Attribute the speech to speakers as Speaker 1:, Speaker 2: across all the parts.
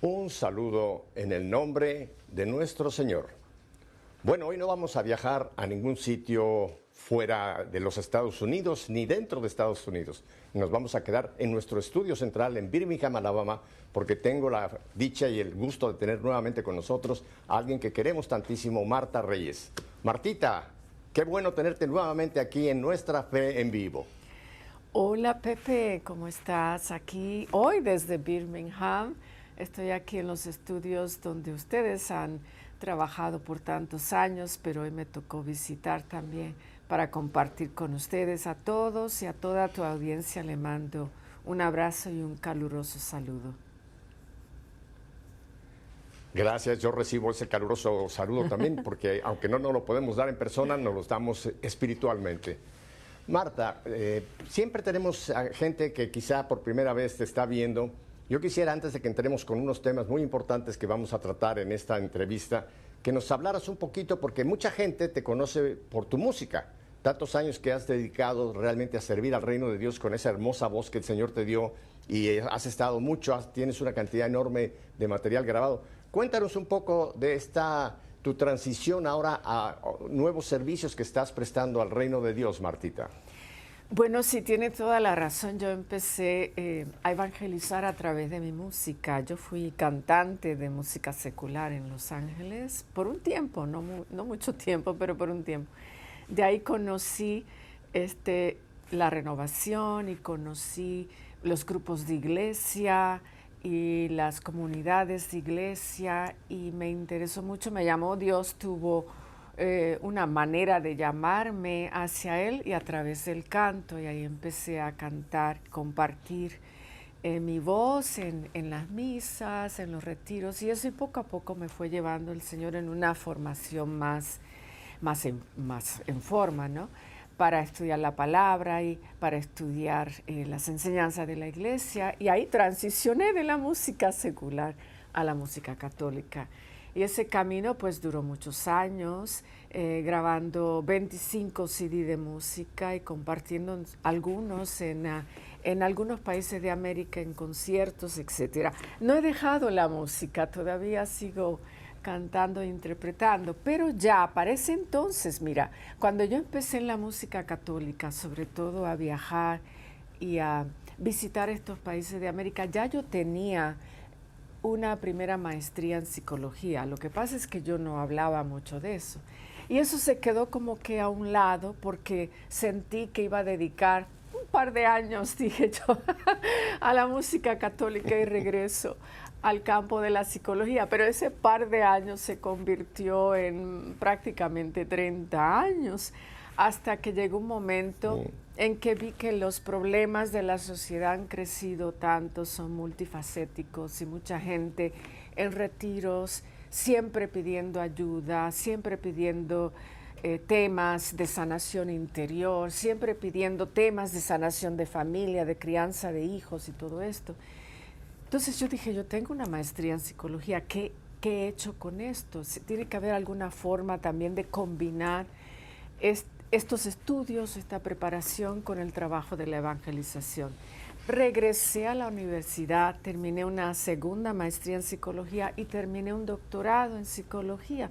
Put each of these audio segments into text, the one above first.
Speaker 1: Un saludo en el nombre de nuestro Señor. Bueno, hoy no vamos a viajar a ningún sitio fuera de los Estados Unidos ni dentro de Estados Unidos. Nos vamos a quedar en nuestro estudio central en Birmingham, Alabama, porque tengo la dicha y el gusto de tener nuevamente con nosotros a alguien que queremos tantísimo, Marta Reyes. Martita, qué bueno tenerte nuevamente aquí en Nuestra Fe en Vivo.
Speaker 2: Hola Pepe, ¿cómo estás? Aquí hoy desde Birmingham. Estoy aquí en los estudios donde ustedes han trabajado por tantos años, pero hoy me tocó visitar también para compartir con ustedes. A todos y a toda tu audiencia le mando un abrazo y un caluroso saludo.
Speaker 1: Gracias, yo recibo ese caluroso saludo también, porque aunque no nos lo podemos dar en persona, nos lo damos espiritualmente. Marta, siempre tenemos gente que quizá por primera vez te está viendo. Yo quisiera, antes de que entremos con unos temas muy importantes que vamos a tratar en esta entrevista, que nos hablaras un poquito, porque mucha gente te conoce por tu música. Tantos años que has dedicado realmente a servir al reino de Dios con esa hermosa voz que el Señor te dio y has estado mucho, tienes una cantidad enorme de material grabado. Cuéntanos un poco de tu transición ahora a nuevos servicios que estás prestando al reino de Dios, Martita.
Speaker 2: Bueno, sí, tiene toda la razón. Yo empecé a evangelizar a través de mi música. Yo fui cantante de música secular en Los Ángeles por un tiempo, no mucho tiempo, pero por un tiempo. De ahí conocí la renovación y conocí los grupos de iglesia y las comunidades de iglesia y me interesó mucho, me llamó Dios, tuvo una manera de llamarme hacia Él y a través del canto, y ahí empecé a cantar, compartir mi voz en las misas, en los retiros, y eso y poco a poco me fue llevando el Señor en una formación más en forma, ¿no? Para estudiar la palabra y para estudiar las enseñanzas de la iglesia, y ahí transicioné de la música secular a la música católica. Y ese camino pues duró muchos años, grabando 25 CD de música y compartiendo algunos en algunos países de América, en conciertos, etc. No he dejado la música, todavía sigo cantando e interpretando, pero ya para ese entonces, mira, cuando yo empecé en la música católica, sobre todo a viajar y a visitar estos países de América, ya yo tenía una primera maestría en psicología. Lo que pasa es que yo no hablaba mucho de eso. Y eso se quedó como que a un lado porque sentí que iba a dedicar un par de años, dije yo, a la música católica y regreso al campo de la psicología. Pero ese par de años se convirtió en prácticamente 30 años, hasta que llegó un momento en que vi que los problemas de la sociedad han crecido tanto, son multifacéticos y mucha gente en retiros, siempre pidiendo ayuda, siempre pidiendo temas de sanación interior, siempre pidiendo temas de sanación de familia, de crianza de hijos y todo esto. Entonces yo dije, yo tengo una maestría en psicología, ¿qué he hecho con esto? Tiene que haber alguna forma también de combinar estos estudios, esta preparación con el trabajo de la evangelización. Regresé a la universidad, terminé una segunda maestría en psicología y terminé un doctorado en psicología.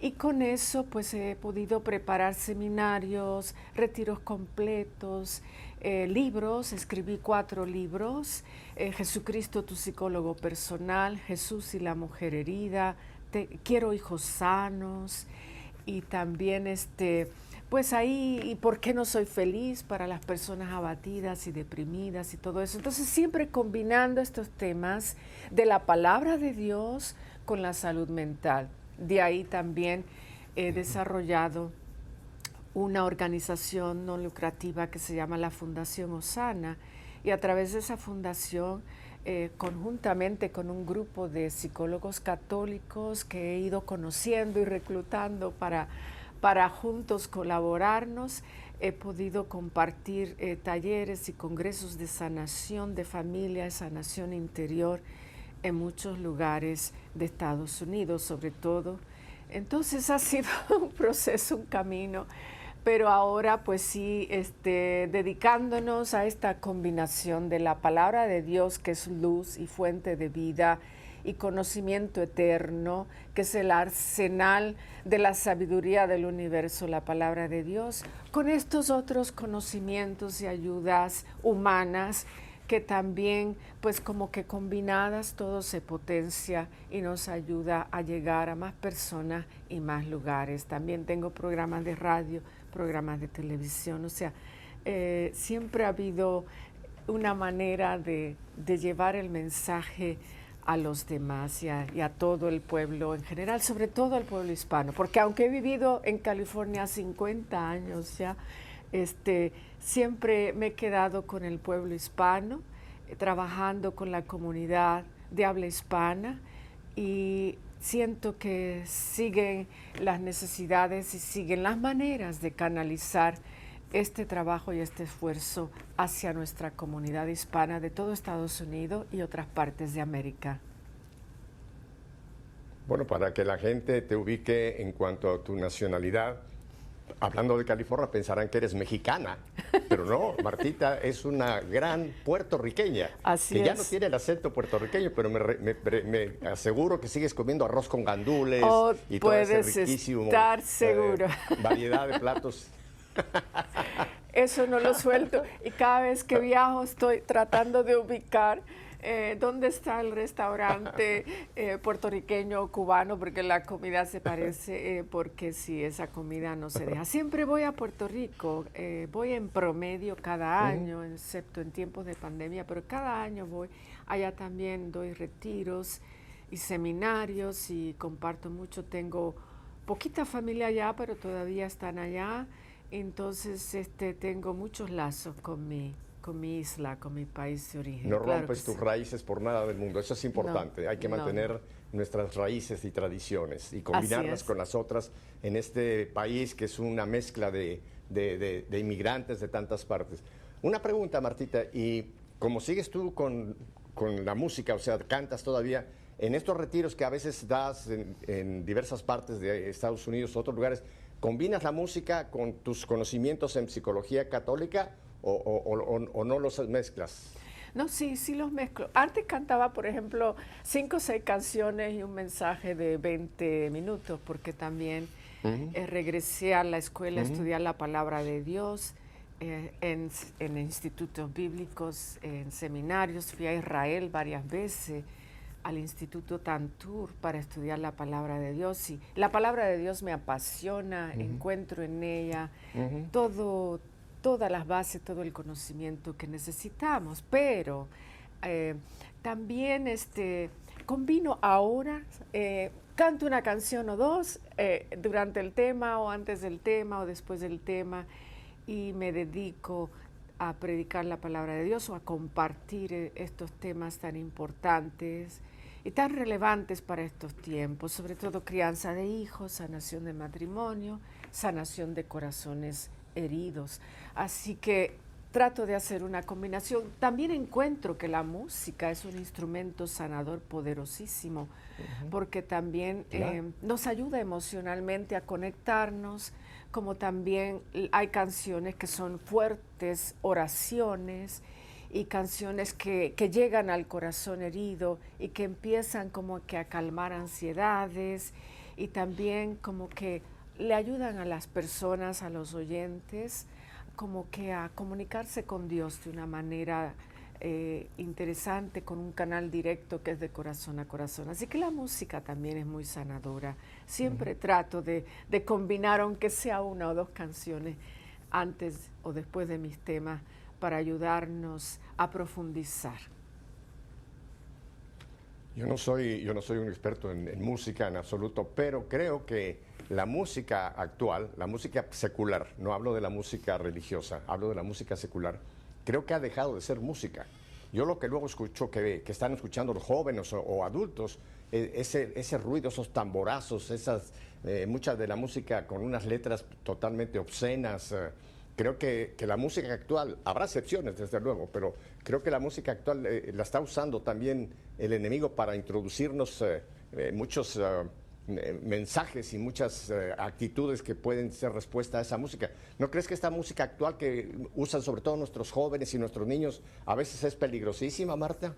Speaker 2: Y con eso pues he podido preparar seminarios, retiros completos, libros, escribí 4 libros, Jesucristo tu psicólogo personal, Jesús y la mujer herida, Quiero hijos sanos, y también pues ahí, ¿y por qué no soy feliz? Para las personas abatidas y deprimidas y todo eso. Entonces siempre combinando estos temas de la palabra de Dios con la salud mental. De ahí también he desarrollado una organización no lucrativa que se llama la Fundación Osana, y a través de esa fundación, conjuntamente con un grupo de psicólogos católicos que he ido conociendo y reclutando para juntos colaborarnos, he podido compartir talleres y congresos de sanación de familia, sanación interior en muchos lugares de Estados Unidos, sobre todo. Entonces ha sido un proceso, un camino, pero ahora pues sí, dedicándonos a esta combinación de la palabra de Dios, que es luz y fuente de vida, y conocimiento eterno, que es el arsenal de la sabiduría del universo, la palabra de Dios, con estos otros conocimientos y ayudas humanas que también, pues como que combinadas, todo se potencia y nos ayuda a llegar a más personas y más lugares. También tengo programas de radio, programas de televisión, o sea, siempre ha habido una manera de llevar el mensaje a los demás y a todo el pueblo en general, sobre todo al pueblo hispano, porque aunque he vivido en California 50 años ya, siempre me he quedado con el pueblo hispano, trabajando con la comunidad de habla hispana y siento que siguen las necesidades y siguen las maneras de canalizar este trabajo y este esfuerzo hacia nuestra comunidad hispana de todo Estados Unidos y otras partes de América.
Speaker 1: Bueno, para que la gente te ubique en cuanto a tu nacionalidad, hablando de California pensarán que eres mexicana, pero no, Martita es una gran puertorriqueña.
Speaker 2: Así
Speaker 1: que
Speaker 2: es.
Speaker 1: Ya no tiene el acento puertorriqueño, pero me aseguro que sigues comiendo arroz con gandules y todo ese
Speaker 2: puedes
Speaker 1: riquísimo
Speaker 2: estar seguro.
Speaker 1: Variedad de platos.
Speaker 2: Eso no lo suelto y cada vez que viajo estoy tratando de ubicar dónde está el restaurante puertorriqueño o cubano, porque la comida se parece, porque si esa comida no se deja. Siempre voy a Puerto Rico, voy en promedio cada año, excepto en tiempos de pandemia, pero cada año voy. Allá también doy retiros y seminarios y comparto mucho. Tengo poquita familia allá, pero todavía están allá. Entonces tengo muchos lazos con mi isla, con mi país de origen.
Speaker 1: No
Speaker 2: claro
Speaker 1: rompes tus raíces por nada del mundo, eso es importante.
Speaker 2: No,
Speaker 1: Hay que mantener nuestras raíces y tradiciones y combinarlas con las otras en este país que es una mezcla de inmigrantes de tantas partes. Una pregunta, Martita, y como sigues tú con la música, o sea, cantas todavía, en estos retiros que a veces das en diversas partes de Estados Unidos, otros lugares, ¿combinas la música con tus conocimientos en psicología católica o no los mezclas?
Speaker 2: No, sí los mezclo. Antes cantaba, por ejemplo, 5 o 6 canciones y un mensaje de 20 minutos, porque también regresé a la escuela a estudiar la palabra de Dios en institutos bíblicos, en seminarios. Fui a Israel varias veces, al Instituto Tantur, para estudiar la palabra de Dios. Y la palabra de Dios me apasiona, encuentro en ella todas las bases, todo el conocimiento que necesitamos, pero también combino ahora, canto una canción o dos durante el tema o antes del tema o después del tema y me dedico a predicar la palabra de Dios o a compartir estos temas tan importantes y tan relevantes para estos tiempos, sobre todo crianza de hijos, sanación de matrimonio, sanación de corazones heridos. Así que trato de hacer una combinación. También encuentro que la música es un instrumento sanador poderosísimo, porque también nos ayuda emocionalmente a conectarnos, como también hay canciones que son fuertes, oraciones, y canciones que llegan al corazón herido y que empiezan como que a calmar ansiedades y también como que le ayudan a las personas, a los oyentes, como que a comunicarse con Dios de una manera interesante, con un canal directo que es de corazón a corazón. Así que la música también es muy sanadora. Siempre trato de combinar, aunque sea 1 o 2 canciones, antes o después de mis temas, para ayudarnos a profundizar.
Speaker 1: Yo no soy un experto en música en absoluto, pero creo que la música actual, la música secular, no hablo de la música religiosa, hablo de la música secular, creo que ha dejado de ser música. Yo lo que luego escucho que están escuchando los jóvenes o adultos, ese ruido, esos tamborazos, mucha de la música con unas letras totalmente obscenas. Creo que la música actual, habrá excepciones desde luego, pero creo que la música actual la está usando también el enemigo para introducirnos muchos mensajes y muchas actitudes que pueden ser respuesta a esa música. ¿No crees que esta música actual que usan sobre todo nuestros jóvenes y nuestros niños a veces es peligrosísima, Marta?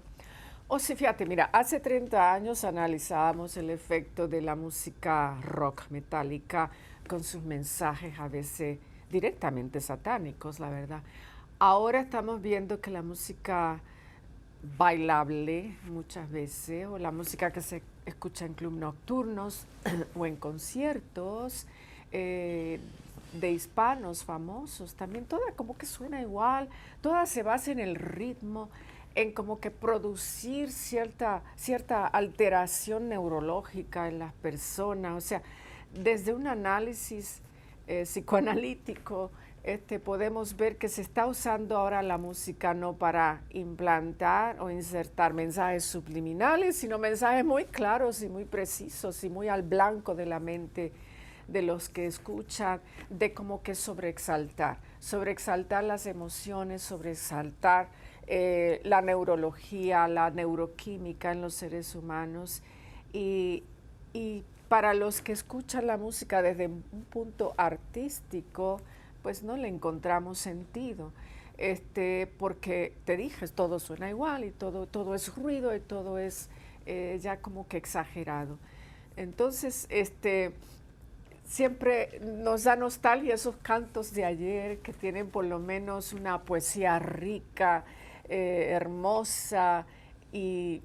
Speaker 2: O sí, fíjate, mira, hace 30 años analizábamos el efecto de la música rock metálica con sus mensajes a veces directamente satánicos, la verdad. Ahora estamos viendo que la música bailable muchas veces, o la música que se escucha en clubes nocturnos o en conciertos de hispanos famosos, también toda como que suena igual, toda se basa en el ritmo, en como que producir cierta alteración neurológica en las personas, o sea, desde un análisis psicoanalítico, podemos ver que se está usando ahora la música no para implantar o insertar mensajes subliminales, sino mensajes muy claros y muy precisos y muy al blanco de la mente de los que escuchan, de como que sobreexaltar las emociones, sobreexaltar la neurología, la neuroquímica en los seres humanos y para los que escuchan la música desde un punto artístico, pues no le encontramos sentido, porque te dije, todo suena igual y todo es ruido y todo es ya como que exagerado. Entonces, siempre nos da nostalgia esos cantos de ayer que tienen por lo menos una poesía rica, hermosa y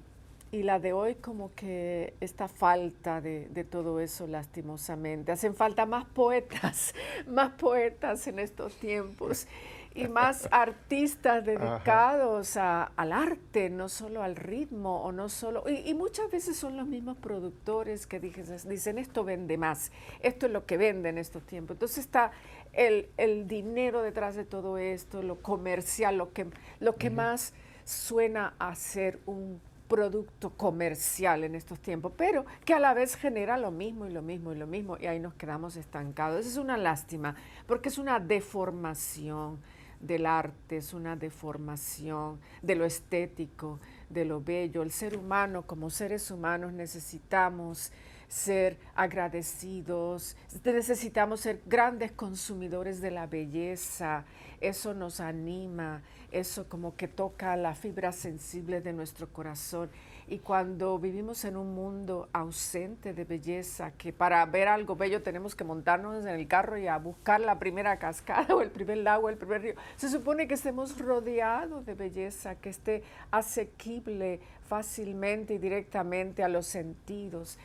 Speaker 2: la de hoy como que esta falta de todo eso lastimosamente. Hacen falta más poetas, más poetas en estos tiempos y más artistas dedicados al arte, no solo al ritmo o no solo... Y muchas veces son los mismos productores que dicen esto vende más, esto es lo que vende en estos tiempos. Entonces está el dinero detrás de todo esto, lo comercial, lo que más suena a ser un producto comercial en estos tiempos, pero que a la vez genera lo mismo y lo mismo y lo mismo, y ahí nos quedamos estancados. Eso es una lástima, porque es una deformación del arte, es una deformación de lo estético, de lo bello. El ser humano, como seres humanos, necesitamos ser agradecidos, necesitamos ser grandes consumidores de la belleza, eso nos anima, eso como que toca la fibra sensible de nuestro corazón. Y cuando vivimos en un mundo ausente de belleza, que para ver algo bello tenemos que montarnos en el carro y a buscar la primera cascada o el primer lago, el primer río, se supone que estemos rodeados de belleza, que esté asequible fácilmente y directamente a los sentidos.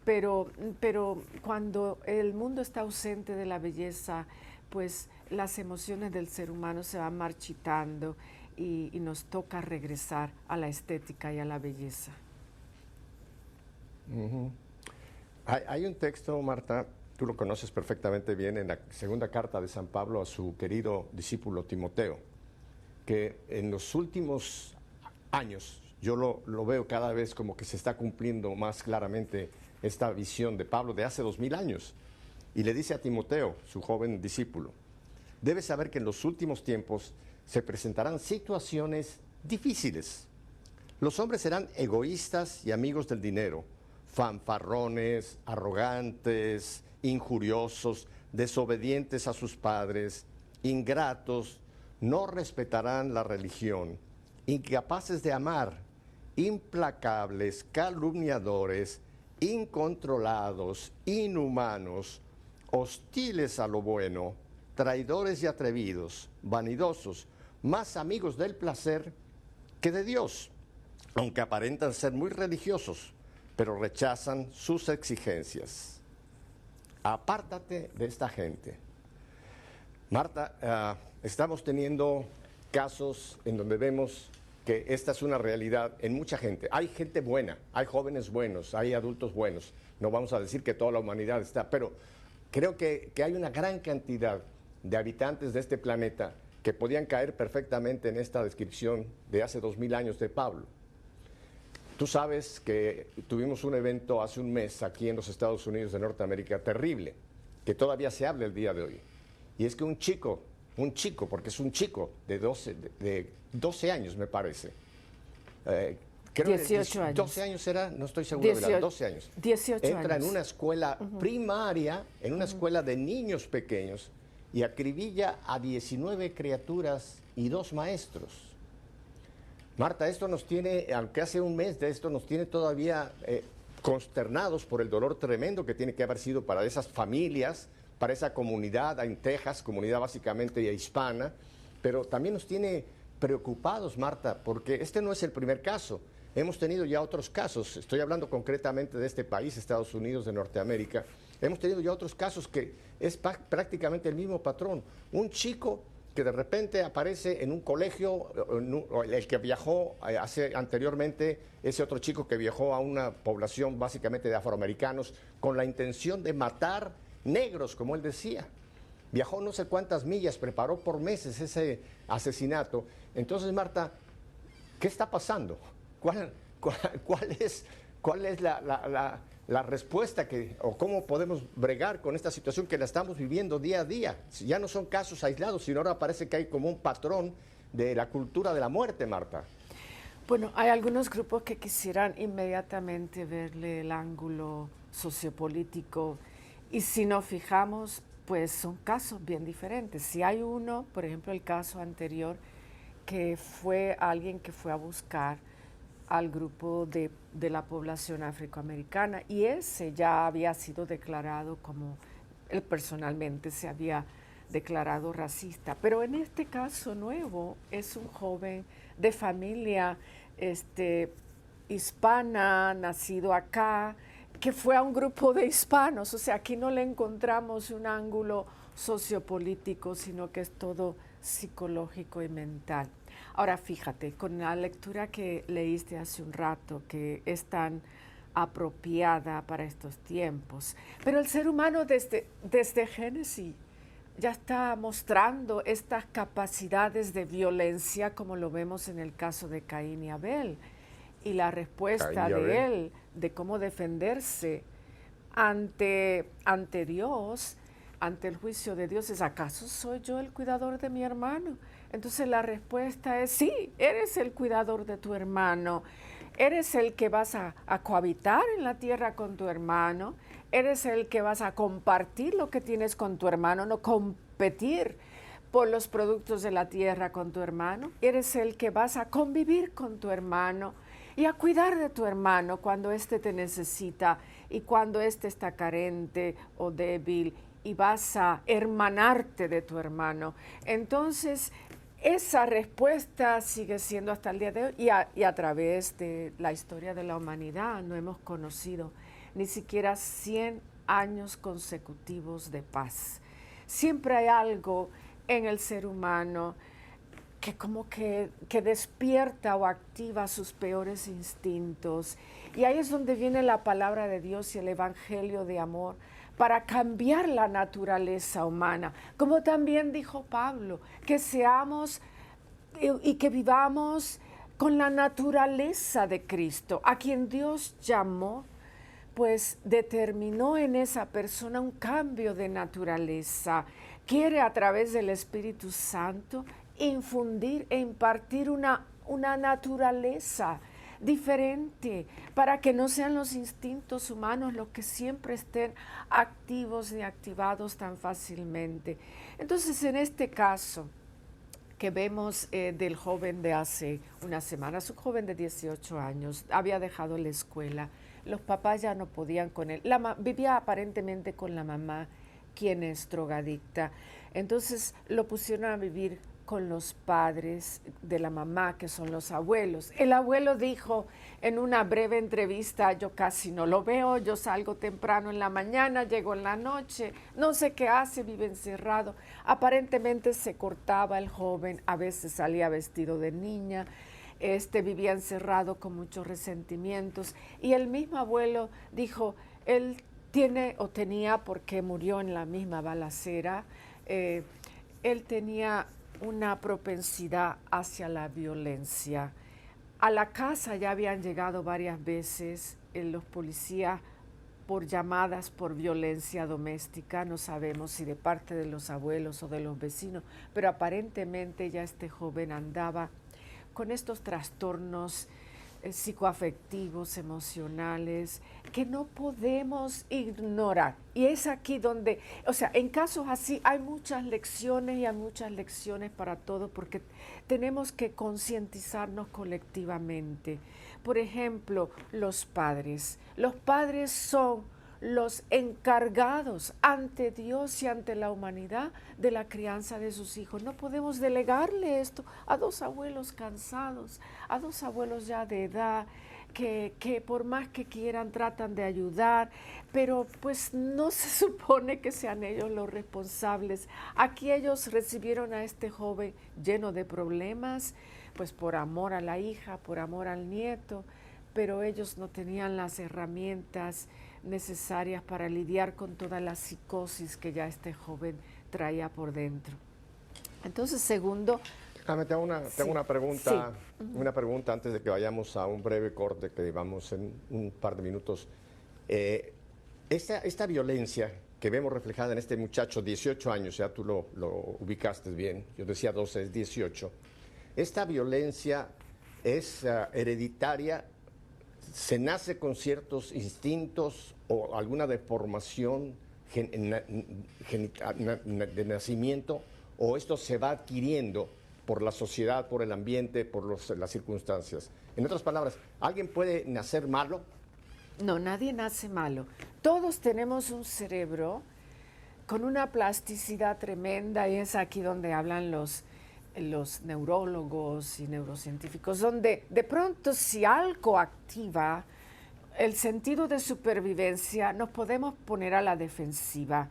Speaker 2: Pero cuando el mundo está ausente de la belleza, pues las emociones del ser humano se van marchitando y nos toca regresar a la estética y a la belleza.
Speaker 1: Hay un texto, Marta, tú lo conoces perfectamente bien, en la segunda carta de San Pablo a su querido discípulo Timoteo, que en los últimos años, yo lo veo cada vez como que se está cumpliendo más claramente esta visión de Pablo de hace 2000 años. Y le dice a Timoteo, su joven discípulo, debes saber que en los últimos tiempos se presentarán situaciones difíciles. Los hombres serán egoístas y amigos del dinero, fanfarrones, arrogantes, injuriosos, desobedientes a sus padres, ingratos, no respetarán la religión, incapaces de amar, implacables, calumniadores, incontrolados, inhumanos, hostiles a lo bueno, traidores y atrevidos, vanidosos, más amigos del placer que de Dios, aunque aparentan ser muy religiosos, pero rechazan sus exigencias. Apártate de esta gente. Marta, estamos teniendo casos en donde vemos que esta es una realidad en mucha gente. Hay gente buena, hay jóvenes buenos, hay adultos buenos. No vamos a decir que toda la humanidad está, pero creo que hay una gran cantidad de habitantes de este planeta que podían caer perfectamente en esta descripción de hace 2000 años de Pablo. Tú sabes que tuvimos un evento hace un mes aquí en los Estados Unidos de Norteamérica terrible, que todavía se habla el día de hoy. Y es que un chico, porque es un chico de 12 años, me parece.
Speaker 2: Creo 18
Speaker 1: que
Speaker 2: años.
Speaker 1: 12 años era, no estoy seguro de la 12 años.
Speaker 2: 18
Speaker 1: Entra
Speaker 2: años.
Speaker 1: en una escuela primaria, en una escuela de niños pequeños, y acribilla a 19 criaturas y 2 maestros. Marta, esto nos tiene, aunque hace un mes de esto, nos tiene todavía consternados por el dolor tremendo que tiene que haber sido para esas familias, para esa comunidad en Texas, comunidad básicamente hispana, pero también nos tiene preocupados, Marta, porque este no es el primer caso. Hemos tenido ya otros casos, estoy hablando concretamente de este país, Estados Unidos de Norteamérica. Hemos tenido ya otros casos que es prácticamente el mismo patrón. Un chico que de repente aparece en un colegio, el que viajó anteriormente, ese otro chico que viajó a una población básicamente de afroamericanos con la intención de matar negros, como él decía. Viajó no sé cuántas millas, preparó por meses ese asesinato. Entonces, Marta, ¿qué está pasando? ¿Cuál es la respuesta o cómo podemos bregar con esta situación que la estamos viviendo día a día? Ya no son casos aislados, sino ahora parece que hay como un patrón de la cultura de la muerte, Marta.
Speaker 2: Bueno, hay algunos grupos que quisieran inmediatamente verle el ángulo sociopolítico y si nos fijamos, pues son casos bien diferentes. Si hay uno, por ejemplo, el caso anterior, que fue alguien que fue a buscar al grupo de la población afroamericana y ese ya había sido declarado como, él personalmente se había declarado racista. Pero en este caso nuevo es un joven de familia hispana, nacido acá, que fue a un grupo de hispanos. O sea, aquí no le encontramos un ángulo sociopolítico, sino que es todo psicológico y mental. Ahora fíjate, con la lectura que leíste hace un rato, que es tan apropiada para estos tiempos, pero el ser humano desde Génesis ya está mostrando estas capacidades de violencia como lo vemos en el caso de Caín y Abel. Y la respuesta de él, de cómo defenderse ante Dios, ante el juicio de Dios, es: ¿acaso soy yo el cuidador de mi hermano? Entonces la respuesta es: sí, eres el cuidador de tu hermano, eres el que vas a cohabitar en la tierra con tu hermano, eres el que vas a compartir lo que tienes con tu hermano, no competir por los productos de la tierra con tu hermano, eres el que vas a convivir con tu hermano y a cuidar de tu hermano cuando éste te necesita y cuando éste está carente o débil, y vas a hermanarte de tu hermano. Entonces, esa respuesta sigue siendo hasta el día de hoy y a través de la historia de la humanidad no hemos conocido ni siquiera 100 años consecutivos de paz. Siempre hay algo en el ser humano que como que despierta o activa sus peores instintos. Y ahí es donde viene la palabra de Dios y el evangelio de amor para cambiar la naturaleza humana. Como también dijo Pablo, que seamos y que vivamos con la naturaleza de Cristo, a quien Dios llamó, pues determinó en esa persona un cambio de naturaleza. Quiere a través del Espíritu Santo infundir e impartir una naturaleza diferente para que no sean los instintos humanos los que siempre estén activos y activados tan fácilmente. Entonces, en este caso que vemos del joven de hace unas semanas, un joven de 18 años, había dejado la escuela, los papás ya no podían con él, vivía aparentemente con la mamá, quien es drogadicta. Entonces lo pusieron a vivir con los padres de la mamá, que son los abuelos. El abuelo dijo en una breve entrevista: yo casi no lo veo, yo salgo temprano en la mañana, llego en la noche, no sé qué hace, vive encerrado. Aparentemente se cortaba el joven, a veces salía vestido de niña, vivía encerrado con muchos resentimientos. Y el mismo abuelo dijo, él tiene o tenía, porque murió en la misma balacera, él tenía una propensidad hacia la violencia. A la casa ya habían llegado varias veces los policías por llamadas por violencia doméstica, no sabemos si de parte de los abuelos o de los vecinos, pero aparentemente ya este joven andaba con estos trastornos psicoafectivos, emocionales, que no podemos ignorar. Y es aquí donde, o sea, en casos así hay muchas lecciones y hay muchas lecciones para todo, porque tenemos que concientizarnos colectivamente. Por ejemplo, los padres. Los padres son los encargados ante Dios y ante la humanidad de la crianza de sus hijos. No podemos delegarle esto a dos abuelos cansados, a dos abuelos ya de edad, que por más que quieran tratan de ayudar, pero pues no se supone que sean ellos los responsables. Aquí ellos recibieron a este joven lleno de problemas, pues por amor a la hija, por amor al nieto, pero ellos no tenían las herramientas necesarias para lidiar con toda la psicosis que ya este joven traía por dentro. Entonces, segundo...
Speaker 1: Tengo una pregunta, una pregunta antes de que vayamos a un breve corte que vamos en un par de minutos. Esta violencia que vemos reflejada en este muchacho, 18 años, ya tú lo ubicaste bien, yo decía 12, es 18. Esta violencia es hereditaria. ¿Se nace con ciertos instintos o alguna deformación de nacimiento, o esto se va adquiriendo por la sociedad, por el ambiente, por las circunstancias? En otras palabras, ¿alguien puede nacer malo?
Speaker 2: No, nadie nace malo. Todos tenemos un cerebro con una plasticidad tremenda, y es aquí donde hablan los neurólogos y neurocientíficos, donde de pronto si algo activa el sentido de supervivencia, nos podemos poner a la defensiva.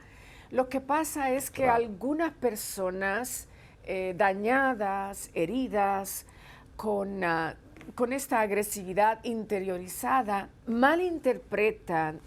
Speaker 2: Lo que pasa es que algunas personas dañadas, heridas, con esta agresividad interiorizada, malinterpretan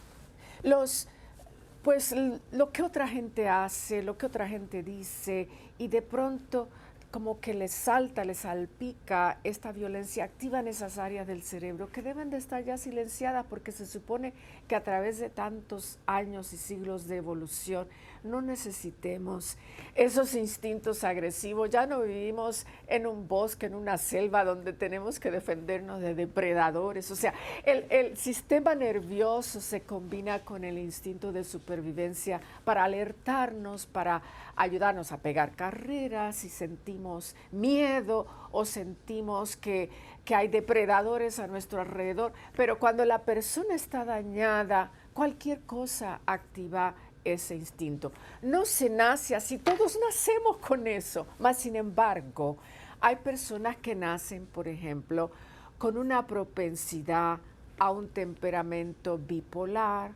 Speaker 2: pues lo que otra gente hace, lo que otra gente dice, y de pronto como que les salta, les salpica esta violencia, activan esas áreas del cerebro que deben de estar ya silenciadas, porque se supone que a través de tantos años y siglos de evolución no necesitemos esos instintos agresivos. Ya no vivimos en un bosque, en una selva donde tenemos que defendernos de depredadores. O sea, el sistema nervioso se combina con el instinto de supervivencia para alertarnos, para ayudarnos a pegar carreras si sentimos miedo o sentimos que hay depredadores a nuestro alrededor. Pero cuando la persona está dañada, cualquier cosa activa ese instinto. No se nace así, todos nacemos con eso, mas sin embargo, hay personas que nacen, por ejemplo, con una propensidad a un temperamento bipolar,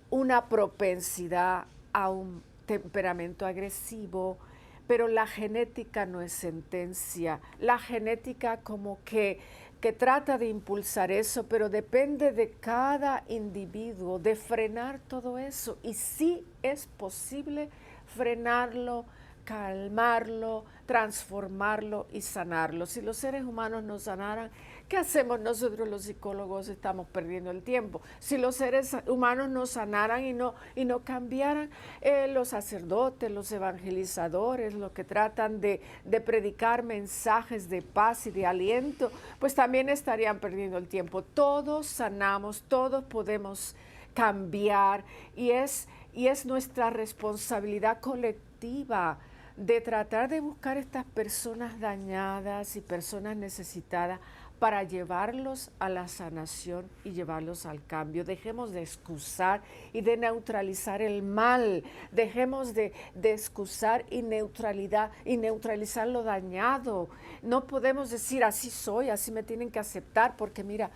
Speaker 2: una propensidad a un temperamento agresivo, pero la genética no es sentencia. La genética como que trata de impulsar eso, pero depende de cada individuo, de frenar todo eso. Y sí es posible frenarlo, calmarlo, transformarlo y sanarlo. Si los seres humanos no sanaran, ¿qué hacemos nosotros los psicólogos? Estamos perdiendo el tiempo. Si los seres humanos no sanaran y no cambiaran, los sacerdotes, los evangelizadores, los que tratan de predicar mensajes de paz y de aliento, pues también estarían perdiendo el tiempo. Todos sanamos, todos podemos cambiar, y es nuestra responsabilidad colectiva de tratar de buscar estas personas dañadas y personas necesitadas para llevarlos a la sanación y llevarlos al cambio. Dejemos de excusar y de neutralizar el mal. Dejemos de excusar y neutralizar lo dañado. No podemos decir así soy, así me tienen que aceptar, porque mira,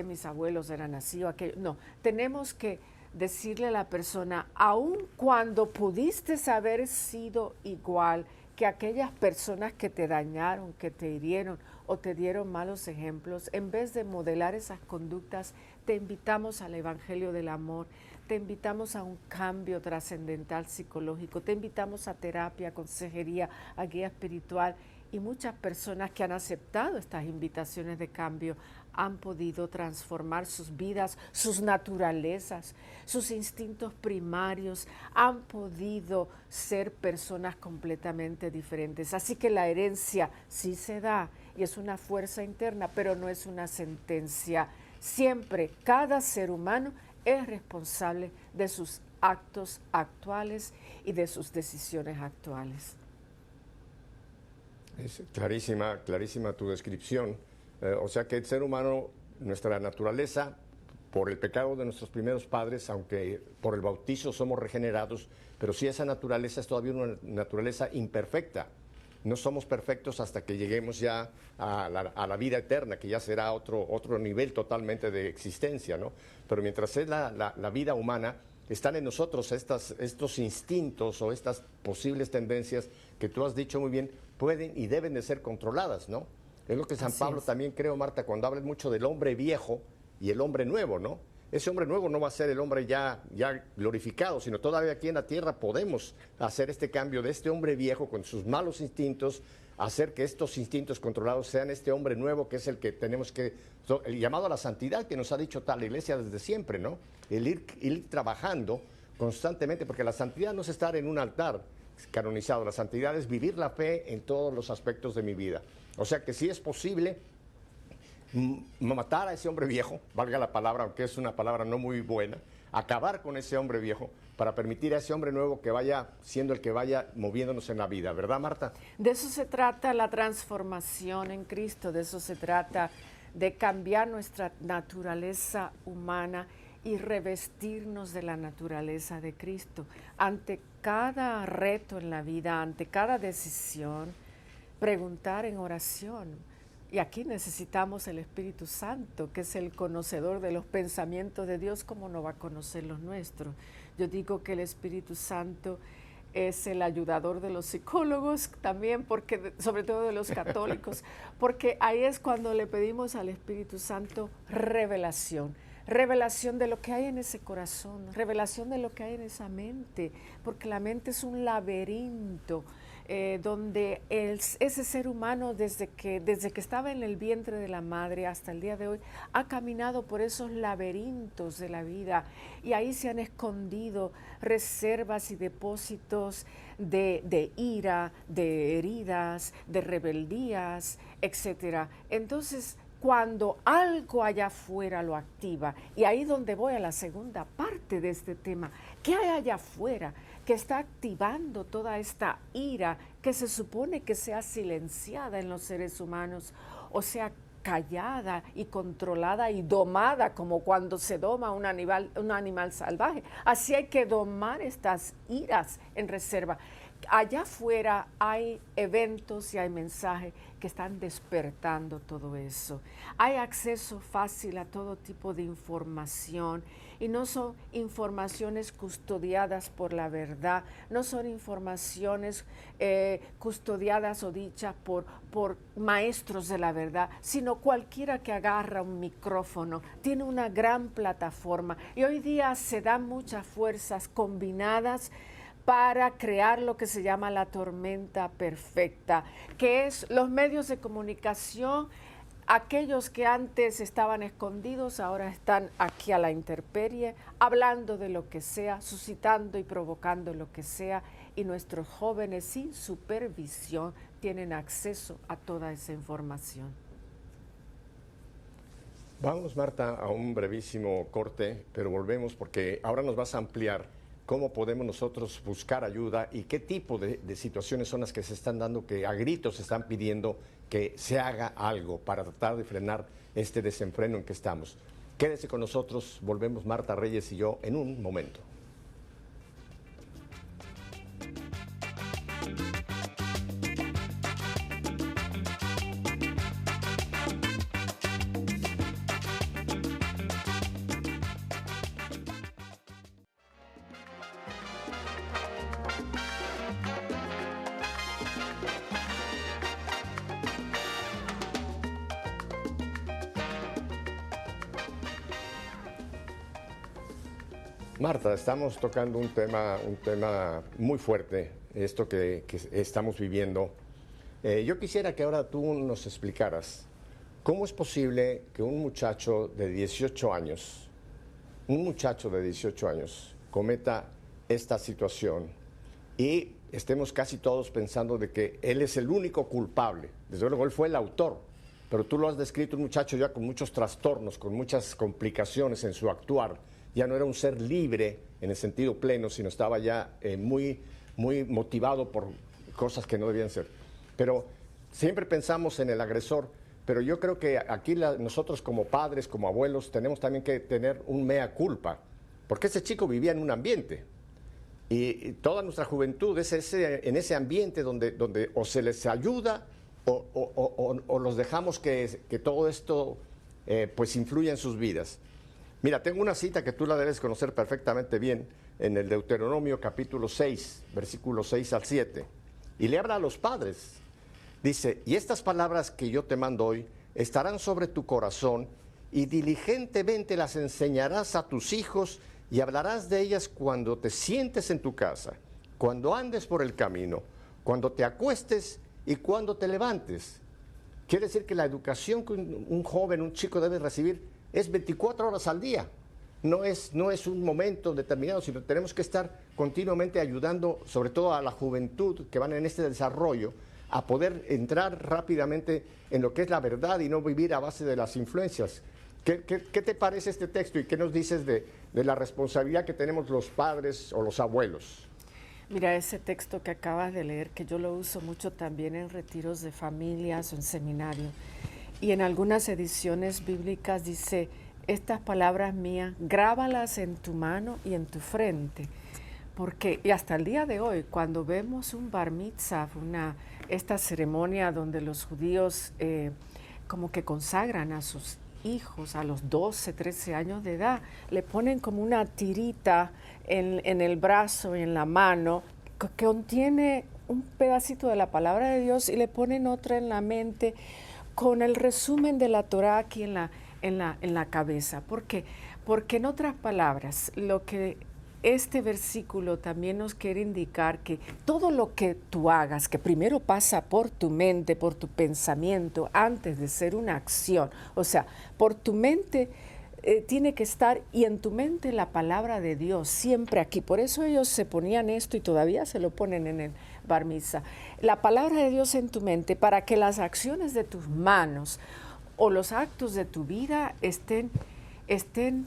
Speaker 2: mis abuelos eran así o aquello. No, tenemos que decirle a la persona, aun cuando pudiste haber sido igual que aquellas personas que te dañaron, que te hirieron o te dieron malos ejemplos, en vez de modelar esas conductas, te invitamos al Evangelio del Amor, te invitamos a un cambio trascendental psicológico, te invitamos a terapia, consejería, a guía espiritual, y muchas personas que han aceptado estas invitaciones de cambio han podido transformar sus vidas, sus naturalezas, sus instintos primarios, han podido ser personas completamente diferentes. Así que la herencia sí se da, y es una fuerza interna, pero no es una sentencia. Siempre, cada ser humano es responsable de sus actos actuales y de sus decisiones actuales.
Speaker 1: Es clarísima, clarísima tu descripción. O sea que el ser humano, nuestra naturaleza, por el pecado de nuestros primeros padres, aunque por el bautizo somos regenerados, pero sí esa naturaleza es todavía una naturaleza imperfecta. No somos perfectos hasta que lleguemos ya a la vida eterna, que ya será otro nivel totalmente de existencia, ¿no? Pero mientras es la vida humana, están en nosotros estos instintos o estas posibles tendencias que tú has dicho muy bien, pueden y deben de ser controladas, ¿no? Es lo que San Pablo también creo, Marta, cuando habla mucho del hombre viejo y el hombre nuevo, ¿no? Ese hombre nuevo no va a ser el hombre ya glorificado, sino todavía aquí en la tierra podemos hacer este cambio de este hombre viejo con sus malos instintos, hacer que estos instintos controlados sean este hombre nuevo que es el que tenemos que, el llamado a la santidad que nos ha dicho tal iglesia desde siempre, ¿no? El ir trabajando constantemente, porque la santidad no es estar en un altar canonizado, la santidad es vivir la fe en todos los aspectos de mi vida. O sea que sí es posible matar a ese hombre viejo, valga la palabra, aunque es una palabra no muy buena, acabar con ese hombre viejo para permitir a ese hombre nuevo que vaya siendo el que vaya moviéndonos en la vida, ¿verdad, Marta?
Speaker 2: De eso se trata la transformación en Cristo, de eso se trata, de cambiar nuestra naturaleza humana y revestirnos de la naturaleza de Cristo. Ante cada reto en la vida, ante cada decisión, preguntar en oración. Y aquí necesitamos el Espíritu Santo, que es el conocedor de los pensamientos de Dios, ¿cómo no va a conocer los nuestros? Yo digo que el Espíritu Santo es el ayudador de los psicólogos también, porque sobre todo de los católicos, porque ahí es cuando le pedimos al Espíritu Santo revelación. Revelación de lo que hay en ese corazón, revelación de lo que hay en esa mente, porque la mente es un laberinto donde ese ser humano desde que estaba en el vientre de la madre hasta el día de hoy ha caminado por esos laberintos de la vida y ahí se han escondido reservas y depósitos de ira, de heridas, de rebeldías, etcétera. Entonces, cuando algo allá afuera lo activa, y ahí donde voy a la segunda parte de este tema, ¿qué hay allá afuera que está activando toda esta ira que se supone que sea silenciada en los seres humanos, o sea, callada y controlada y domada como cuando se doma un animal salvaje? Así hay que domar estas iras en reserva. Allá afuera hay eventos y hay mensajes que están despertando todo eso. Hay acceso fácil a todo tipo de información y no son informaciones custodiadas por la verdad, no son informaciones custodiadas o dichas por maestros de la verdad, sino cualquiera que agarra un micrófono, tiene una gran plataforma y hoy día se dan muchas fuerzas combinadas para crear lo que se llama la tormenta perfecta, que es los medios de comunicación, aquellos que antes estaban escondidos, ahora están aquí a la intemperie, hablando de lo que sea, suscitando y provocando lo que sea, y nuestros jóvenes sin supervisión tienen acceso a toda esa información.
Speaker 1: Vamos, Marta, a un brevísimo corte, pero volvemos porque ahora nos vas a ampliar cómo podemos nosotros buscar ayuda y qué tipo de situaciones son las que se están dando, que a gritos se están pidiendo que se haga algo para tratar de frenar este desenfreno en que estamos. Quédese con nosotros, volvemos Marta Reyes y yo en un momento. Marta, estamos tocando un tema muy fuerte, esto que estamos viviendo. Yo quisiera que ahora tú nos explicaras cómo es posible que un muchacho de 18 años cometa esta situación y estemos casi todos pensando de que él es el único culpable. Desde luego, él fue el autor, pero tú lo has descrito un muchacho ya con muchos trastornos, con muchas complicaciones en su actuar. Ya no era un ser libre en el sentido pleno, sino estaba ya muy motivado por cosas que no debían ser. Pero siempre pensamos en el agresor, pero yo creo que aquí nosotros como padres, como abuelos, tenemos también que tener un mea culpa, porque ese chico vivía en un ambiente. Y toda nuestra juventud es en ese ambiente donde o se les ayuda o los dejamos que todo esto pues influya en sus vidas. Mira, tengo una cita que tú la debes conocer perfectamente bien en el Deuteronomio capítulo 6, versículos 6 al 7. Y le habla a los padres. Dice, y estas palabras que yo te mando hoy estarán sobre tu corazón y diligentemente las enseñarás a tus hijos y hablarás de ellas cuando te sientes en tu casa, cuando andes por el camino, cuando te acuestes y cuando te levantes. Quiere decir que la educación que un joven, un chico debe recibir es 24 horas al día. No es un momento determinado, sino tenemos que estar continuamente ayudando, sobre todo a la juventud que van en este desarrollo, a poder entrar rápidamente en lo que es la verdad y no vivir a base de las influencias. ¿Qué te parece este texto y qué nos dices de la responsabilidad que tenemos los padres o los abuelos?
Speaker 2: Mira, ese texto que acabas de leer, que yo lo uso mucho también en retiros de familias o en seminario, y en algunas ediciones bíblicas dice, estas palabras mías, grábalas en tu mano y en tu frente. Porque, y hasta el día de hoy, cuando vemos un bar mitzvah, esta ceremonia donde los judíos como que consagran a sus hijos a los 12, 13 años de edad, le ponen como una tirita en el brazo y en la mano que contiene un pedacito de la palabra de Dios y le ponen otra en la mente con el resumen de la Torá aquí en la cabeza. ¿Por qué? Porque en otras palabras, lo que este versículo también nos quiere indicar que todo lo que tú hagas, que primero pasa por tu mente, por tu pensamiento, antes de ser una acción, o sea, por tu mente tiene que estar, y en tu mente la palabra de Dios, siempre aquí. Por eso ellos se ponían esto y todavía se lo ponen en el Bar Mitzvah. La palabra de Dios en tu mente para que las acciones de tus manos o los actos de tu vida estén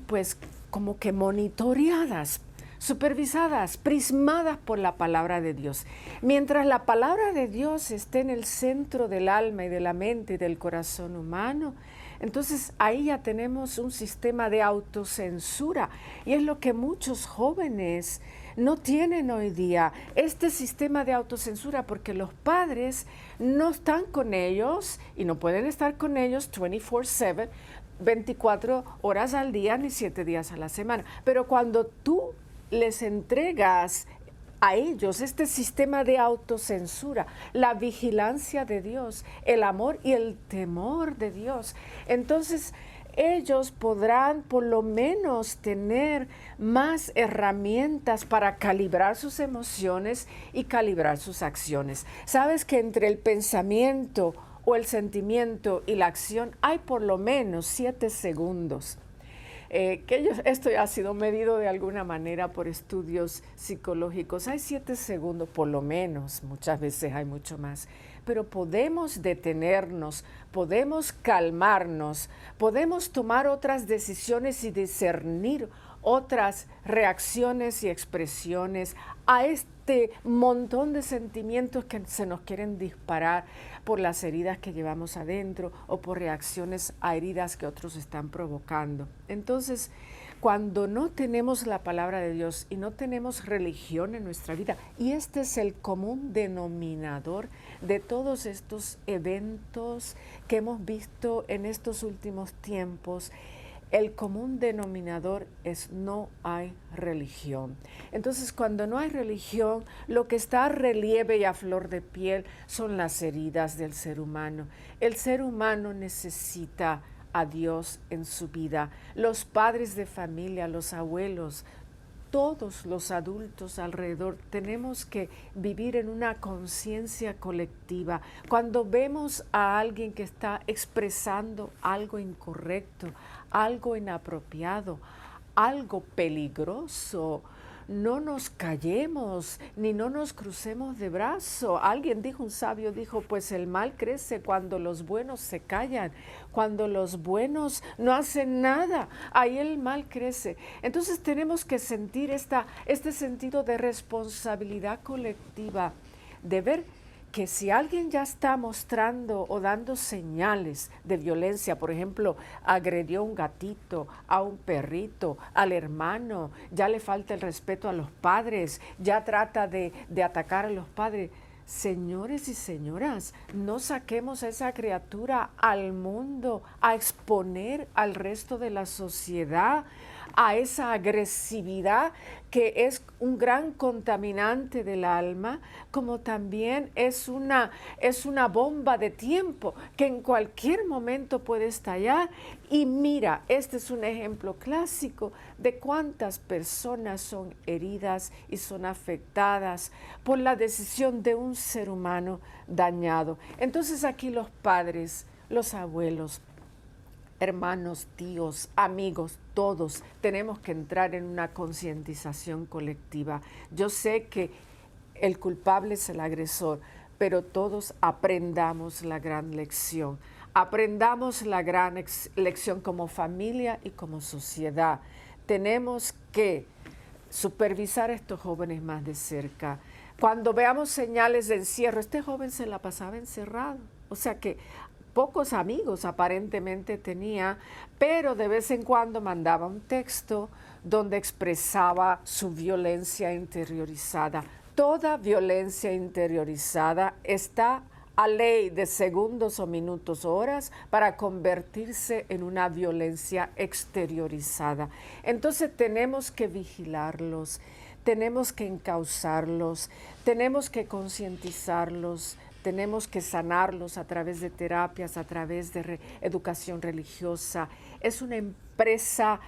Speaker 2: pues como que monitoreadas, supervisadas, prismadas por la palabra de Dios. Mientras la palabra de Dios esté en el centro del alma y de la mente y del corazón humano, entonces ahí ya tenemos un sistema de autocensura, y es lo que muchos jóvenes no tienen hoy día, este sistema de autocensura, porque los padres no están con ellos y no pueden estar con ellos 24/7, 24 horas al día ni 7 días a la semana. Pero cuando tú les entregas a ellos este sistema de autocensura, la vigilancia de Dios, el amor y el temor de Dios, entonces ellos podrán por lo menos tener más herramientas para calibrar sus emociones y calibrar sus acciones. Sabes que entre el pensamiento o el sentimiento y la acción hay por lo menos 7 segundos. Esto ya ha sido medido de alguna manera por estudios psicológicos. Hay 7 segundos por lo menos, muchas veces hay mucho más. Pero podemos detenernos, podemos calmarnos, podemos tomar otras decisiones y discernir otras reacciones y expresiones a este montón de sentimientos que se nos quieren disparar por las heridas que llevamos adentro o por reacciones a heridas que otros están provocando. Entonces, cuando no tenemos la palabra de Dios y no tenemos religión en nuestra vida, y este es el común denominador de todos estos eventos que hemos visto en estos últimos tiempos, el común denominador es no hay religión. Entonces, cuando no hay religión, lo que está a relieve y a flor de piel son las heridas del ser humano. El ser humano necesita a Dios en su vida. Los padres de familia, los abuelos, todos los adultos alrededor tenemos que vivir en una conciencia colectiva. Cuando vemos a alguien que está expresando algo incorrecto, algo inapropiado, algo peligroso, no nos callemos, ni no nos crucemos de brazo. Alguien dijo, un sabio dijo, pues el mal crece cuando los buenos se callan, cuando los buenos no hacen nada, ahí el mal crece. Entonces tenemos que sentir este sentido de responsabilidad colectiva, de ver que si alguien ya está mostrando o dando señales de violencia, por ejemplo, agredió a un gatito, a un perrito, al hermano, ya le falta el respeto a los padres, ya trata de atacar a los padres. Señores y señoras, no saquemos a esa criatura al mundo a exponer al resto de la sociedad a esa agresividad que es un gran contaminante del alma, como también es una bomba de tiempo que en cualquier momento puede estallar. Y mira, este es un ejemplo clásico de cuántas personas son heridas y son afectadas por la decisión de un ser humano dañado. Entonces aquí los padres, los abuelos, hermanos, tíos, amigos, todos tenemos que entrar en una concientización colectiva. Yo sé que el culpable es el agresor, pero todos aprendamos la gran lección. Aprendamos la gran lección como familia y como sociedad. Tenemos que supervisar a estos jóvenes más de cerca. Cuando veamos señales de encierro, este joven se la pasaba encerrado. O sea que pocos amigos aparentemente tenía, pero de vez en cuando mandaba un texto donde expresaba su violencia interiorizada. Toda violencia interiorizada está a ley de segundos o minutos o horas para convertirse en una violencia exteriorizada. Entonces tenemos que vigilarlos, tenemos que encauzarlos, tenemos que concientizarlos, tenemos que sanarlos a través de terapias, a través de educación religiosa. Es una empresa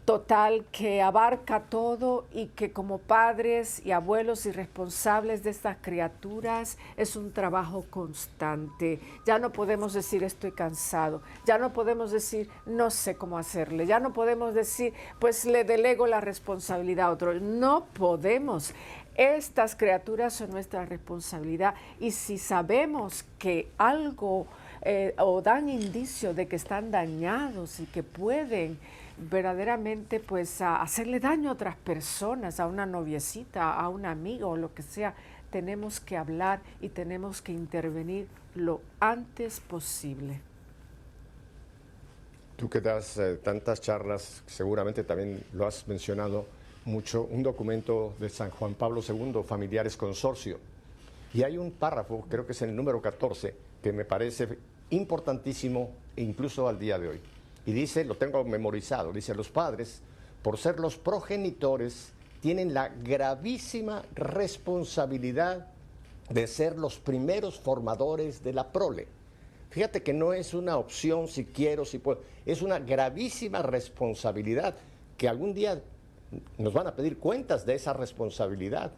Speaker 2: total que abarca todo y que como padres y abuelos y responsables de estas criaturas es un trabajo constante. Ya no podemos decir estoy cansado, ya no podemos decir no sé cómo hacerle, ya no podemos decir pues le delego la responsabilidad a otro. No podemos. Estas criaturas son nuestra responsabilidad y si sabemos que algo o dan indicio de que están dañados y que pueden verdaderamente pues hacerle daño a otras personas, a una noviecita, a un amigo o lo que sea, tenemos que hablar y tenemos que intervenir lo antes posible.
Speaker 1: Tú que das tantas charlas, seguramente también lo has mencionado mucho, un documento de San Juan Pablo II, Familiares Consorcio. Y hay un párrafo, creo que es el número 14, que me parece importantísimo incluso al día de hoy. Y dice, lo tengo memorizado, dice, los padres, por ser los progenitores, tienen la gravísima responsabilidad de ser los primeros formadores de la prole. Fíjate que no es una opción si quiero, si puedo, es una gravísima responsabilidad que algún día nos van a pedir cuentas de esa responsabilidad.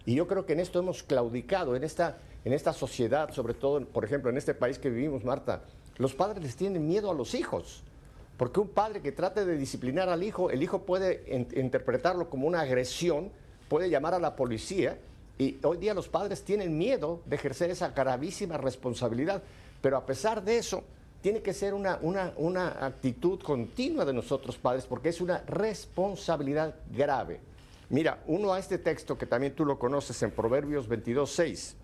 Speaker 1: Y yo creo que en esto hemos claudicado, en esta sociedad, sobre todo, por ejemplo, en este país que vivimos, Marta, los padres les tienen miedo a los hijos. Porque un padre que trate de disciplinar al hijo, el hijo puede interpretarlo como una agresión, puede llamar a la policía, y hoy día los padres tienen miedo de ejercer esa gravísima responsabilidad. Pero a pesar de eso, tiene que ser una actitud continua de nosotros padres, porque es una responsabilidad grave. Mira, uno a este texto que también tú lo conoces en Proverbios 22:6.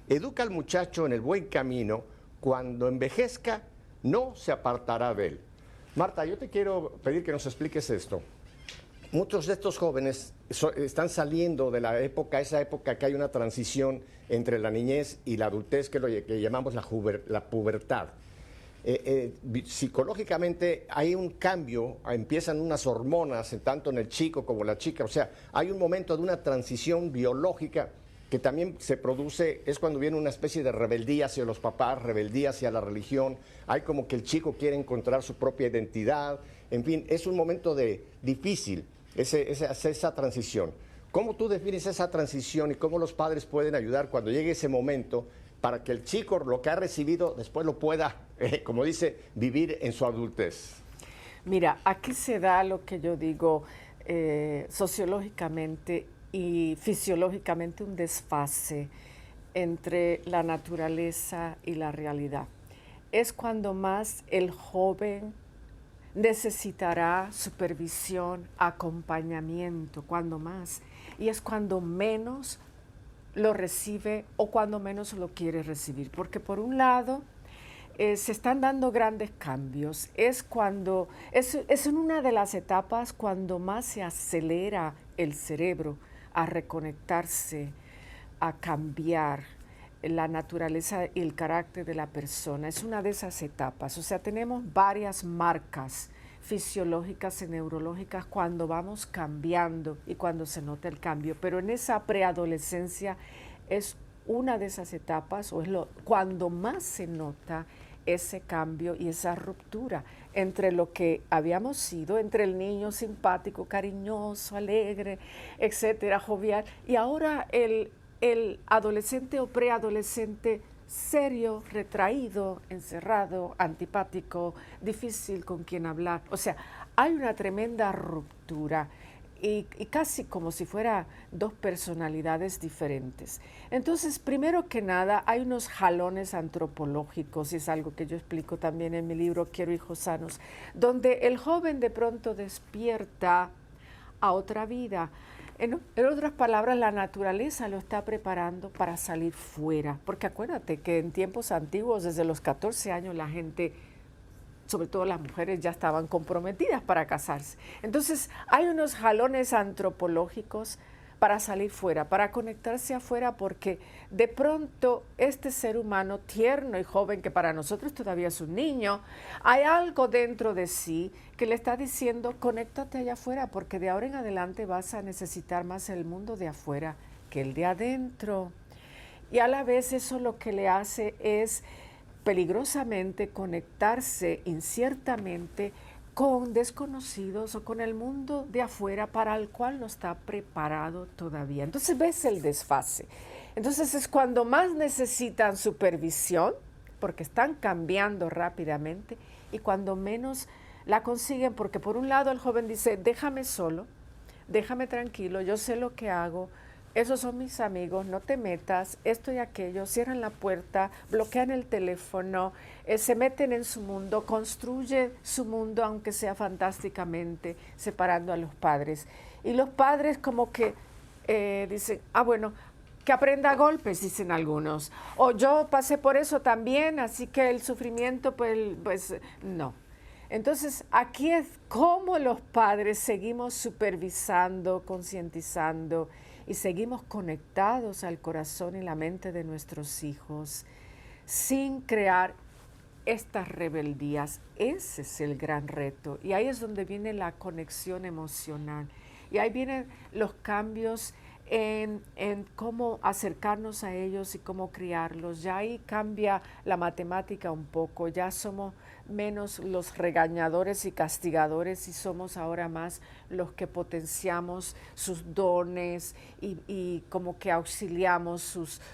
Speaker 1: Educa al muchacho en el buen camino, cuando envejezca no se apartará de él. Marta, yo te quiero pedir que nos expliques esto. Muchos de estos jóvenes están saliendo de esa época que hay una transición entre la niñez y la adultez, que es lo que llamamos la pubertad. Psicológicamente hay un cambio, empiezan unas hormonas, tanto en el chico como la chica, o sea, hay un momento de una transición biológica que también se produce, es cuando viene una especie de rebeldía hacia los papás, rebeldía hacia la religión, hay como que el chico quiere encontrar su propia identidad, en fin, es un momento difícil, esa transición. ¿Cómo tú defines esa transición y cómo los padres pueden ayudar cuando llegue ese momento para que el chico lo que ha recibido después lo pueda, como dice, vivir en su adultez?
Speaker 2: Mira, aquí se da lo que yo digo, sociológicamente y fisiológicamente un desfase entre la naturaleza y la realidad. Es cuando más el joven necesitará supervisión, acompañamiento, cuando más. Y es cuando menos lo recibe o cuando menos lo quiere recibir. Porque por un lado, se están dando grandes cambios. Es en una de las etapas cuando más se acelera el cerebro a reconectarse, a cambiar la naturaleza y el carácter de la persona. Es una de esas etapas. O sea, tenemos varias marcas fisiológicas y neurológicas cuando vamos cambiando y cuando se nota el cambio. Pero en esa preadolescencia es una de esas etapas, o es cuando más se nota ese cambio y esa ruptura entre lo que habíamos sido, entre el niño simpático, cariñoso, alegre, etcétera, jovial, y ahora el adolescente o preadolescente serio, retraído, encerrado, antipático, difícil con quien hablar. O sea, hay una tremenda ruptura y casi como si fuera dos personalidades diferentes. Entonces, primero que nada, hay unos jalones antropológicos, y es algo que yo explico también en mi libro Quiero hijos sanos, donde el joven de pronto despierta a otra vida. En otras palabras, la naturaleza lo está preparando para salir fuera, porque acuérdate que en tiempos antiguos, desde los 14 años, la gente, sobre todo las mujeres, ya estaban comprometidas para casarse. Entonces, hay unos jalones antropológicos para salir fuera, para conectarse afuera, porque de pronto este ser humano tierno y joven, que para nosotros todavía es un niño, hay algo dentro de sí que le está diciendo, conéctate allá afuera, porque de ahora en adelante vas a necesitar más el mundo de afuera que el de adentro. Y a la vez eso lo que le hace es peligrosamente conectarse inciertamente con desconocidos o con el mundo de afuera para el cual no está preparado todavía. Entonces ves el desfase. Entonces es cuando más necesitan supervisión, porque están cambiando rápidamente, y cuando menos la consiguen, porque por un lado el joven dice, déjame solo, déjame tranquilo, yo sé lo que hago, esos son mis amigos, no te metas, esto y aquello, cierran la puerta, bloquean el teléfono, se meten en su mundo, construye su mundo, aunque sea fantásticamente, separando a los padres. Y los padres como que dicen, bueno, que aprenda a golpes, dicen algunos. O yo pasé por eso también, así que el sufrimiento, pues no. Entonces, aquí es cómo los padres seguimos supervisando, concientizando, y seguimos conectados al corazón y la mente de nuestros hijos sin crear estas rebeldías. Ese es el gran reto, y ahí es donde viene la conexión emocional, y ahí vienen los cambios en cómo acercarnos a ellos y cómo criarlos. Ya ahí cambia la matemática un poco, ya somos menos los regañadores y castigadores y somos ahora más los que potenciamos sus dones y como que auxiliamos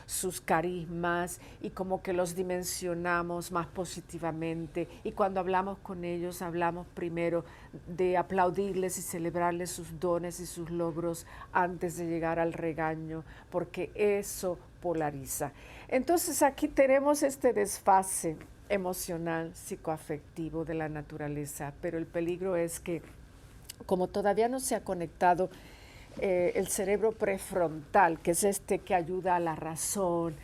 Speaker 2: sus carismas y como que los dimensionamos más positivamente, y cuando hablamos con ellos hablamos primero de aplaudirles y celebrarles sus dones y sus logros antes de llegar al regaño, porque eso polariza. Entonces aquí tenemos este desfase emocional, psicoafectivo de la naturaleza, pero el peligro es que como todavía no se ha conectado el cerebro prefrontal, que es este que ayuda a la razón,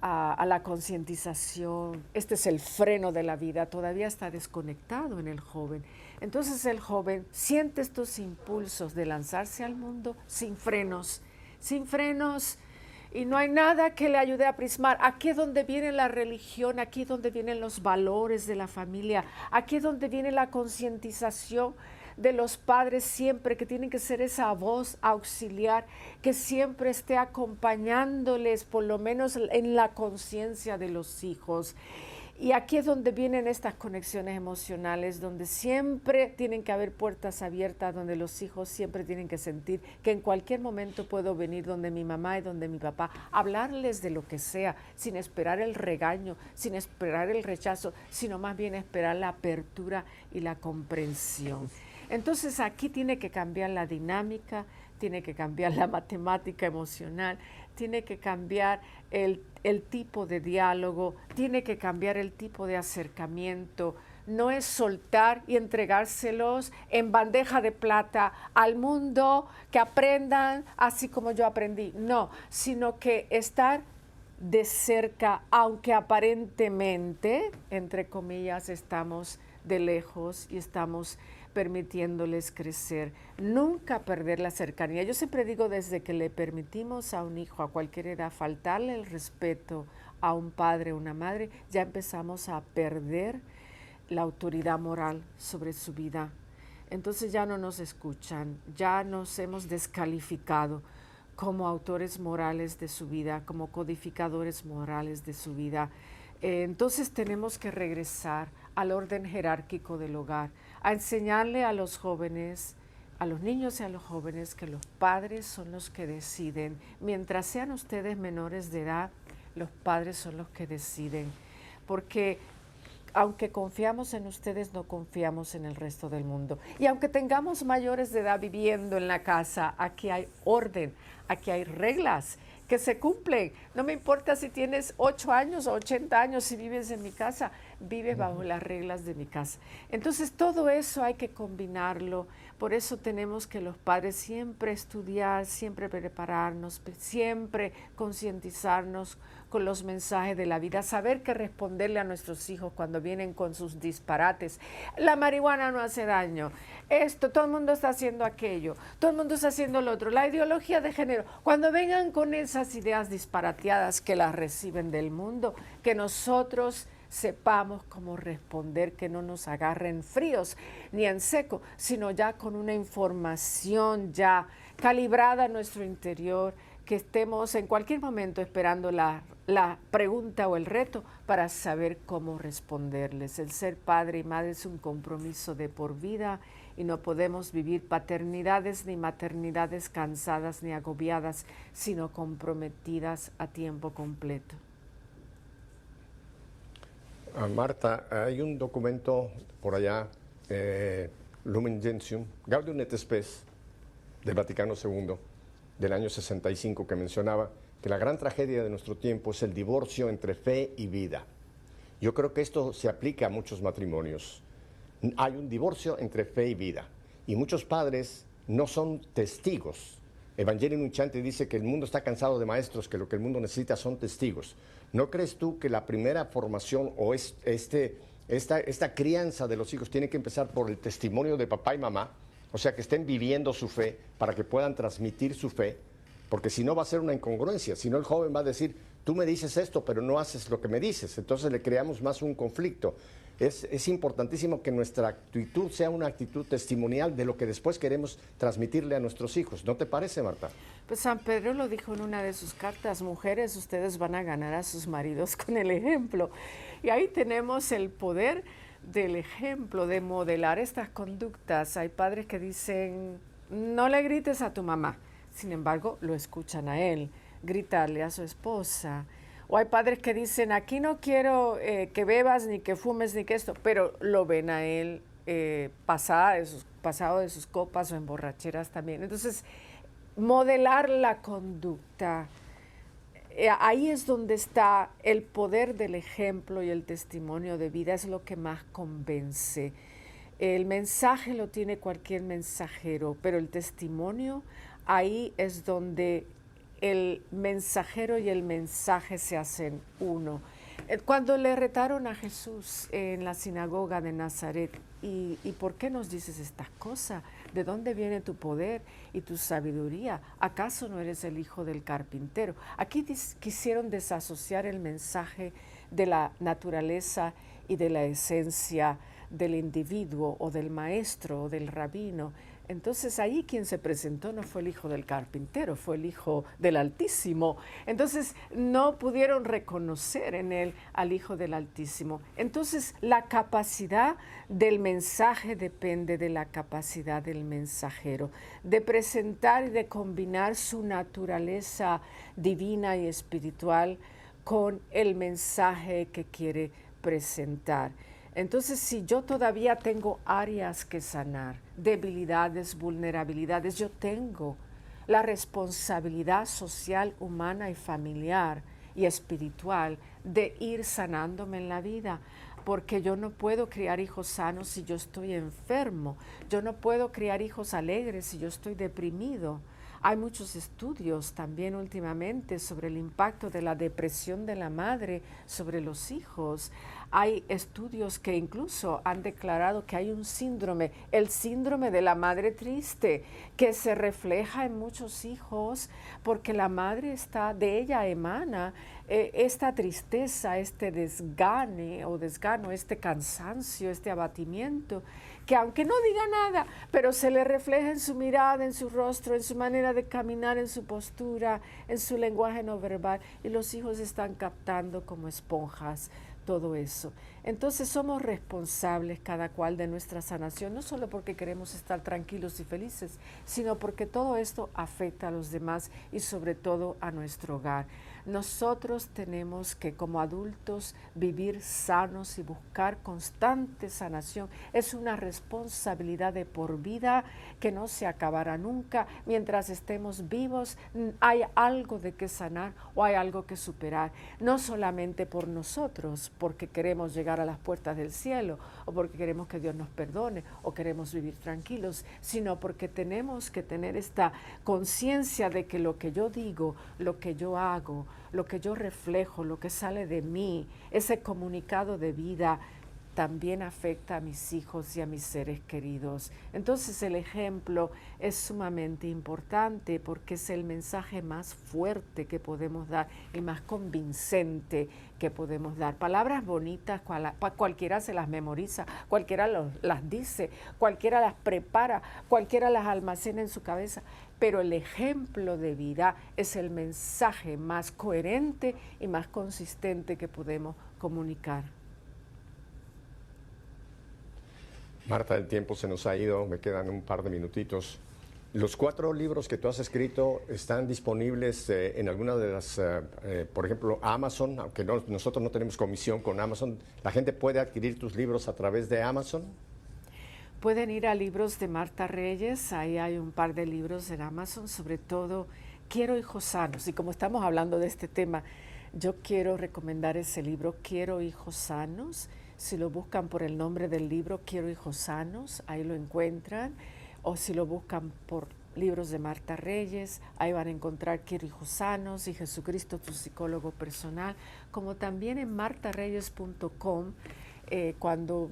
Speaker 2: a la concientización, este es el freno de la vida, todavía está desconectado en el joven. Entonces el joven siente estos impulsos de lanzarse al mundo sin frenos, y no hay nada que le ayude a prismar. Aquí es donde viene la religión, aquí es donde vienen los valores de la familia, aquí es donde viene la concientización de los padres siempre, que tienen que ser esa voz auxiliar que siempre esté acompañándoles, por lo menos en la conciencia de los hijos. Y aquí es donde vienen estas conexiones emocionales, donde siempre tienen que haber puertas abiertas, donde los hijos siempre tienen que sentir que en cualquier momento puedo venir donde mi mamá y donde mi papá, hablarles de lo que sea, sin esperar el regaño, sin esperar el rechazo, sino más bien esperar la apertura y la comprensión. Entonces aquí tiene que cambiar la dinámica, tiene que cambiar la matemática emocional, tiene que cambiar el tipo de diálogo, tiene que cambiar el tipo de acercamiento. No es soltar y entregárselos en bandeja de plata al mundo, que aprendan así como yo aprendí. No, sino que estar de cerca, aunque aparentemente, entre comillas, estamos de lejos y estamos permitiéndoles crecer. Nunca perder la cercanía. Yo siempre digo, desde que le permitimos a un hijo a cualquier edad faltarle el respeto a un padre o una madre, ya empezamos a perder la autoridad moral sobre su vida. Entonces ya no nos escuchan, ya nos hemos descalificado como autores morales de su vida, como codificadores morales de su vida. Entonces tenemos que regresar al orden jerárquico del hogar, a enseñarle a los jóvenes, a los niños y a los jóvenes, que los padres son los que deciden. Mientras sean ustedes menores de edad, los padres son los que deciden. Porque aunque confiamos en ustedes, no confiamos en el resto del mundo. Y aunque tengamos mayores de edad viviendo en la casa, aquí hay orden, aquí hay reglas que se cumplen. No me importa si tienes 8 años o 80 años, si vives en mi casa, vive bajo las reglas de mi casa. Entonces todo eso hay que combinarlo. Por eso tenemos que los padres siempre estudiar, siempre prepararnos, siempre concientizarnos con los mensajes de la vida, saber qué responderle a nuestros hijos cuando vienen con sus disparates. La marihuana no hace daño, esto, todo el mundo está haciendo aquello, todo el mundo está haciendo lo otro, la ideología de género. Cuando vengan con esas ideas disparateadas que las reciben del mundo, que nosotros sepamos cómo responder, que no nos agarren fríos ni en seco, sino ya con una información ya calibrada en nuestro interior, que estemos en cualquier momento esperando la pregunta o el reto para saber cómo responderles. El ser padre y madre es un compromiso de por vida y no podemos vivir paternidades ni maternidades cansadas ni agobiadas, sino comprometidas a tiempo completo.
Speaker 1: Marta, hay un documento por allá, Lumen Gentium, Gaudium et Spes, del Vaticano II, del año 65, que mencionaba que la gran tragedia de nuestro tiempo es el divorcio entre fe y vida. Yo creo que esto se aplica a muchos matrimonios. Hay un divorcio entre fe y vida, y muchos padres no son testigos. Evangelio Nunciante dice que el mundo está cansado de maestros, que lo que el mundo necesita son testigos. ¿No crees tú que la primera formación o esta crianza de los hijos tiene que empezar por el testimonio de papá y mamá? O sea, que estén viviendo su fe para que puedan transmitir su fe, porque si no va a ser una incongruencia. Si no, el joven va a decir, tú me dices esto, pero no haces lo que me dices. Entonces le creamos más un conflicto. Es importantísimo que nuestra actitud sea una actitud testimonial de lo que después queremos transmitirle a nuestros hijos. ¿No te parece, Marta?
Speaker 2: Pues San Pedro lo dijo en una de sus cartas: mujeres, ustedes van a ganar a sus maridos con el ejemplo. Y ahí tenemos el poder del ejemplo, de modelar estas conductas. Hay padres que dicen, no le grites a tu mamá, sin embargo lo escuchan a él, gritarle a su esposa. O hay padres que dicen, aquí no quiero que bebas, ni que fumes, ni que esto, pero lo ven a él pasado de sus copas o en borracheras también. Entonces, modelar la conducta, ahí es donde está el poder del ejemplo y el testimonio de vida, es lo que más convence. El mensaje lo tiene cualquier mensajero, pero el testimonio, ahí es donde el mensajero y el mensaje se hacen uno. Cuando le retaron a Jesús en la sinagoga de Nazaret, ¿y por qué nos dices estas cosas? ¿De dónde viene tu poder y tu sabiduría? ¿Acaso no eres el hijo del carpintero? Aquí quisieron desasociar el mensaje de la naturaleza y de la esencia del individuo o del maestro o del rabino. Entonces ahí quien se presentó no fue el hijo del carpintero, fue el hijo del Altísimo. Entonces no pudieron reconocer en él al hijo del Altísimo. Entonces la capacidad del mensaje depende de la capacidad del mensajero, de presentar y de combinar su naturaleza divina y espiritual con el mensaje que quiere presentar. Entonces, si yo todavía tengo áreas que sanar, debilidades, vulnerabilidades, yo tengo la responsabilidad social, humana y familiar y espiritual de ir sanándome en la vida, porque yo no puedo criar hijos sanos si yo estoy enfermo, yo no puedo criar hijos alegres si yo estoy deprimido. Hay muchos estudios también últimamente sobre el impacto de la depresión de la madre sobre los hijos. Hay estudios que incluso han declarado que hay un síndrome, el síndrome de la madre triste, que se refleja en muchos hijos porque la madre está, de ella emana esta tristeza, este desgane o desgano, este cansancio, este abatimiento, que aunque no diga nada, pero se le refleja en su mirada, en su rostro, en su manera de caminar, en su postura, en su lenguaje no verbal, y los hijos están captando como esponjas todo eso. Entonces somos responsables cada cual de nuestra sanación, no solo porque queremos estar tranquilos y felices, sino porque todo esto afecta a los demás y sobre todo a nuestro hogar. Nosotros tenemos que como adultos vivir sanos y buscar constante sanación. Es una responsabilidad de por vida que no se acabará nunca. Mientras estemos vivos hay algo de que sanar o hay algo que superar. No solamente por nosotros, porque queremos llegar a las puertas del cielo o porque queremos que Dios nos perdone o queremos vivir tranquilos, sino porque tenemos que tener esta conciencia de que lo que yo digo, lo que yo hago, lo que yo reflejo, lo que sale de mí, ese comunicado de vida también afecta a mis hijos y a mis seres queridos. Entonces el ejemplo es sumamente importante porque es el mensaje más fuerte que podemos dar y más convincente que podemos dar. Palabras bonitas, cualquiera se las memoriza, cualquiera las dice, cualquiera las prepara, cualquiera las almacena en su cabeza, pero el ejemplo de vida es el mensaje más coherente y más consistente que podemos comunicar.
Speaker 1: Marta, el tiempo se nos ha ido, me quedan un par de minutitos. Los 4 libros que tú has escrito están disponibles en alguna de las, por ejemplo, Amazon, aunque nosotros no tenemos comisión con Amazon. ¿La gente puede adquirir tus libros a través de Amazon?
Speaker 2: Pueden ir a libros de Marta Reyes, ahí hay un par de libros en Amazon, sobre todo Quiero hijos sanos. Y como estamos hablando de este tema, yo quiero recomendar ese libro, Quiero hijos sanos. Si lo buscan por el nombre del libro, Quiero hijos sanos, ahí lo encuentran. O si lo buscan por libros de Marta Reyes, ahí van a encontrar Quiero hijos sanos y Jesucristo, tu psicólogo personal. Como también en martareyes.com, cuando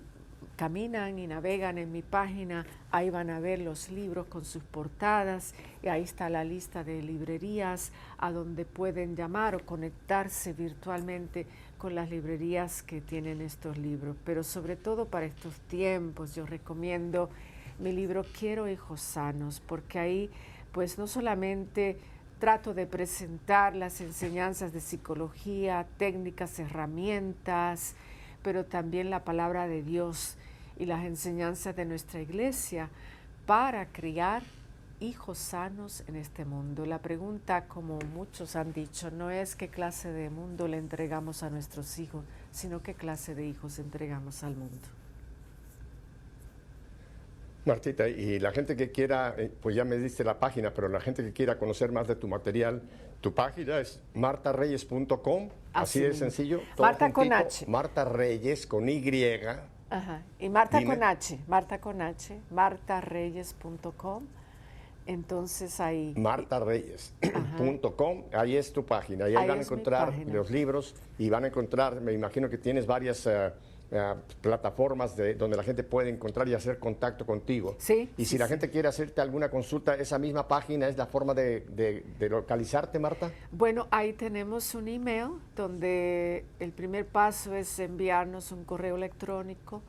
Speaker 2: caminan y navegan en mi página, ahí van a ver los libros con sus portadas y ahí está la lista de librerías a donde pueden llamar o conectarse virtualmente con las librerías que tienen estos libros. Pero sobre todo para estos tiempos yo recomiendo mi libro Quiero hijos sanos, porque ahí pues no solamente trato de presentar las enseñanzas de psicología, técnicas, herramientas, pero también la palabra de Dios y las enseñanzas de nuestra iglesia para criar hijos sanos en este mundo. La pregunta, como muchos han dicho, no es qué clase de mundo le entregamos a nuestros hijos, sino qué clase de hijos entregamos al mundo.
Speaker 1: Martita, y la gente que quiera, pues ya me diste la página, pero la gente que quiera conocer más de tu material, tu página es martareyes.com, así de sencillo.
Speaker 2: Marta
Speaker 1: juntito,
Speaker 2: con H.
Speaker 1: Marta Reyes con Y.
Speaker 2: Ajá. Y Marta
Speaker 1: Dime.
Speaker 2: con H, martareyes.com. Entonces ahí...
Speaker 1: martareyes.com, ahí es tu página, y ahí van a encontrar los libros y van a encontrar, me imagino que tienes varias plataformas donde la gente puede encontrar y hacer contacto contigo.
Speaker 2: Sí.
Speaker 1: Y si la gente quiere hacerte alguna consulta, esa misma página es la forma de localizarte, Marta.
Speaker 2: Bueno, ahí tenemos un email donde el primer paso es enviarnos un correo electrónico.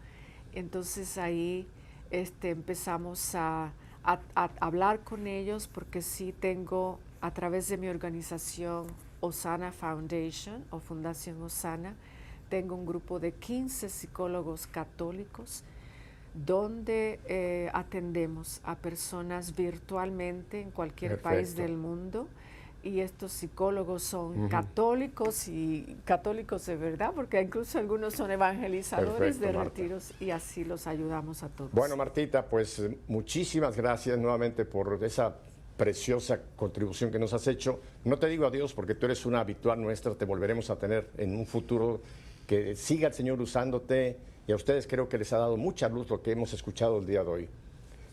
Speaker 2: Entonces ahí empezamos a hablar con ellos, porque sí tengo a través de mi organización Osana Foundation o Fundación Osana, tengo un grupo de 15 psicólogos católicos donde atendemos a personas virtualmente en cualquier país del mundo. y estos psicólogos son católicos y católicos de verdad, porque incluso algunos son evangelizadores.
Speaker 1: Perfecto,
Speaker 2: de
Speaker 1: Marta.
Speaker 2: retiros, y así los ayudamos a todos.
Speaker 1: Bueno, Martita, pues muchísimas gracias nuevamente por esa preciosa contribución que nos has hecho. No te digo adiós porque tú eres una habitual nuestra, te volveremos a tener en un futuro. Que siga el Señor usándote, y a ustedes creo que les ha dado mucha luz lo que hemos escuchado el día de hoy.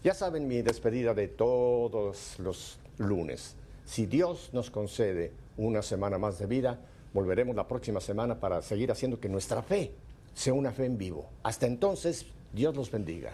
Speaker 1: Ya saben mi despedida de todos los lunes. Si Dios nos concede una semana más de vida, volveremos la próxima semana para seguir haciendo que nuestra fe sea una fe en vivo. Hasta entonces, Dios los bendiga.